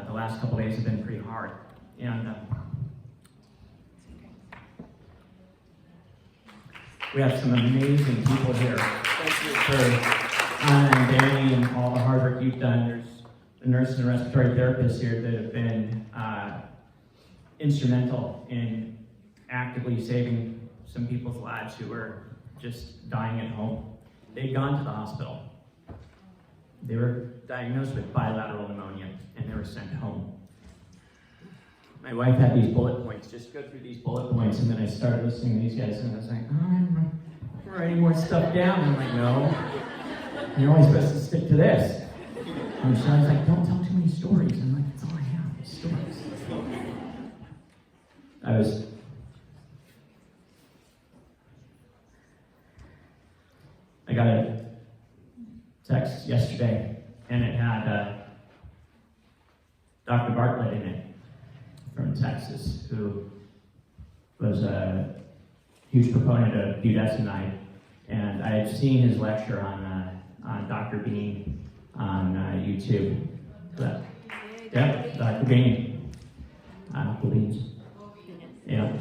The last couple days have been pretty hard. And we have some amazing people here. Thank you for Anna and Danny and all the hard work you've done. There's the nurse and respiratory therapists here that have been instrumental in actively saving some people's lives who were just dying at home. They'd gone to the hospital. They were diagnosed with bilateral pneumonia and they were sent home. My wife had these bullet points, just go through these bullet points, and then I started listening to these guys and I was like, oh, I'm writing more stuff down. And I'm like, no, you're only supposed to stick to this. And so I was like, don't tell too many stories. I'm like, that's all I have, is stories. I got a text yesterday, and it had Dr. Bartlett in it from Texas, who was a huge proponent of budesonide, and I had seen his lecture on Dr. Bean on YouTube. Yep, Dr. Bean. Apple beans. Yeah.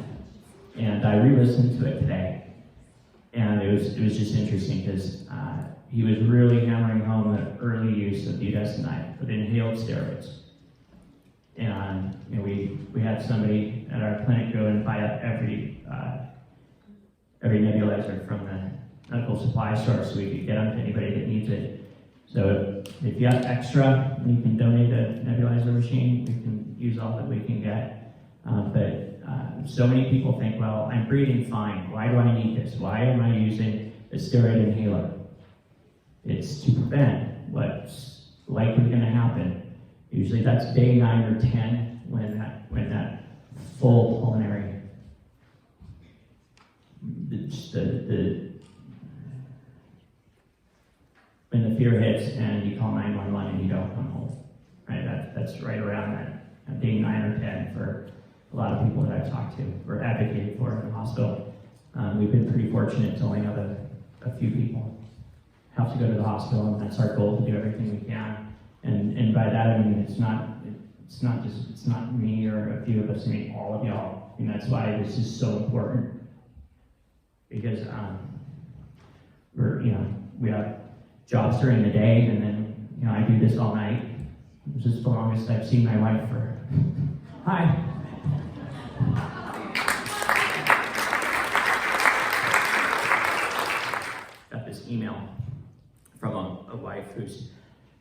And I re-listened to it today, and it was just interesting because he was really hammering home the early use of budesonide with inhaled steroids. And you know, we had somebody at our clinic go and buy up every nebulizer from the medical supply store so we could get them to anybody that needs it. So if you have extra and you can donate a nebulizer machine, we can use all that we can get. But so many people think, well, I'm breathing fine. Why do I need this? Why am I using a steroid inhaler? It's to prevent what's likely going to happen. Usually that's day 9 or 10 when that full pulmonary, when the fear hits and you call 911 and you don't come home. Right? That's right around that day 9 or 10 for a lot of people that I've talked to or advocated for in the hospital. We've been pretty fortunate to only have a few people have to go to the hospital, and that's our goal, to do everything we can. And by that I mean it's not me or a few of us, I mean all of y'all. And that's why this is so important. Because we have jobs during the day, and then I do this all night. This is the longest I've seen my wife for. Hi. Got this email from a wife whose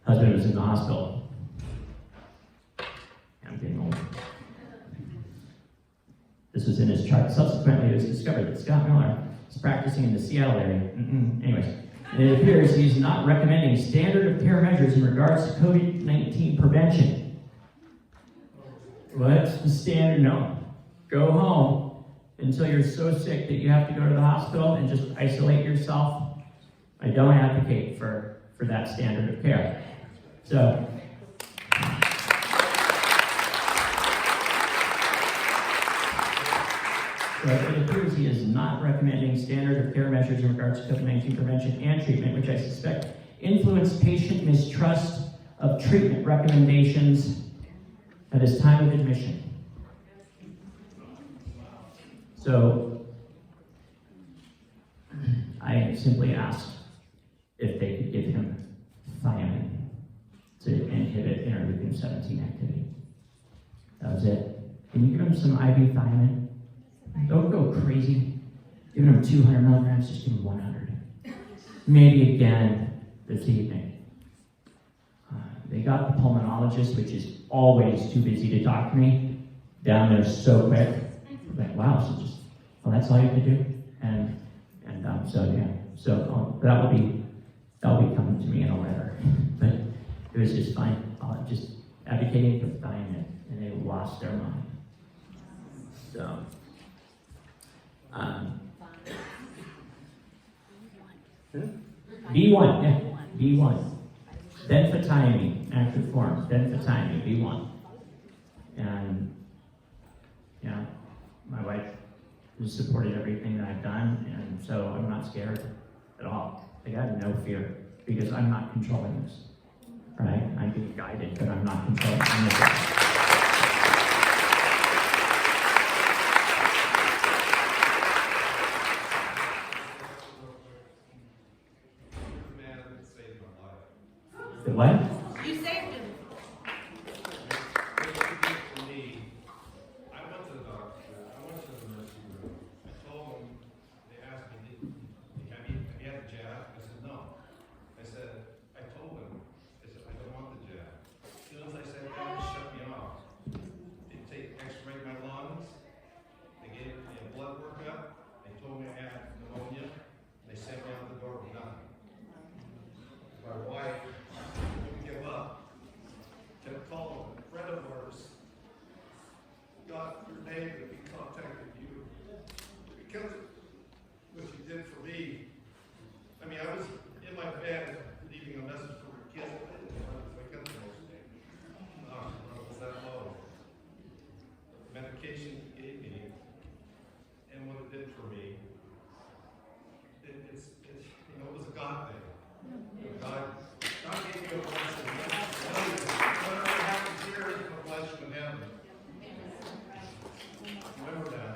husband was in the hospital. I'm getting old. This was in his chart. Subsequently, it was discovered that Scott Miller is practicing in the Seattle area. Anyways, it appears he's not recommending standard of care measures in regards to COVID-19 prevention. What's the standard? No. Go home until you're so sick that you have to go to the hospital and just isolate yourself. I don't advocate for that standard of care. So, it appears he is not recommending standard of care measures in regards to COVID-19 prevention and treatment, which I suspect influence patient mistrust of treatment recommendations at his time of admission. So, I simply asked if they could give him thiamine to inhibit interleukin-17 activity. That was it. Can you give him some IV thiamine? Don't go crazy. Giving him 200 milligrams, just give him 100. Maybe again this evening. They got the pulmonologist, which is always too busy to talk to me, down there so quick. Like, wow, so that's all you have to do? So that will be coming to me in a letter. But it was just fine. Just advocating for thiamine, and they lost their mind. So, B1, yeah, B1. Benfotiamine, active form, benfotiamine, B1. And, my wife has supported everything that I've done, and so I'm not scared at all. I got no fear, because I'm not controlling this. right? I'm being guided, but I'm not controlling anything. The what? You saved him. For me, I went to the doctor. I went to the emergency room. I told them, they asked me, have you had the jab? I said, no. I told them, I don't want the jab. As soon as I said that, they shut me off. They x-rayed my lungs. They gave me a blood workup. They told me I had pneumonia. They sent me out the door with nothing. My wife wouldn't give up. Kept calling. A friend of ours got your name and we contacted you because of what you did for me. I mean, I was in my bed leaving a message for my kids. I didn't want to wake up the next day. I was that low. The medication you gave me and what it did for me, it was a God thing. God gave me a blessing. Whatever happens here is a blessing in heaven. Remember that.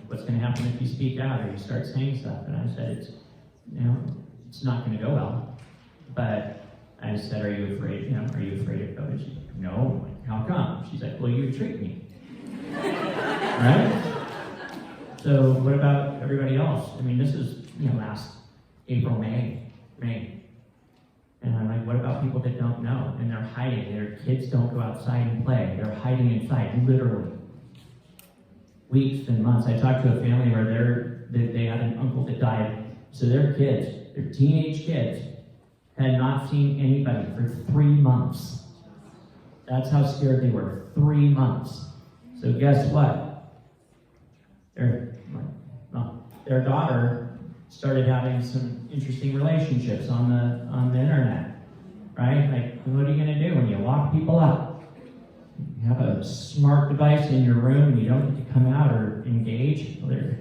What's going to happen if you speak out or you start saying stuff? And I said, it's not going to go well. But I said, are you afraid? Are you afraid of COVID? She's like, no. Like, how come? She's like, well, you tricked me. Right? So what about everybody else? I mean, this is last April, May. And I'm like, what about people that don't know? And they're hiding. Their kids don't go outside and play. They're hiding inside, literally. Weeks and months. I talked to a family where they had an uncle that died. So their kids, their teenage kids, had not seen anybody for 3 months. That's how scared they were. 3 months. So guess what? Their daughter started having some interesting relationships on the internet. Right? Like, what are you going to do when you lock people up? You have a smart device in your room and you don't get to come out or engage. Well, they're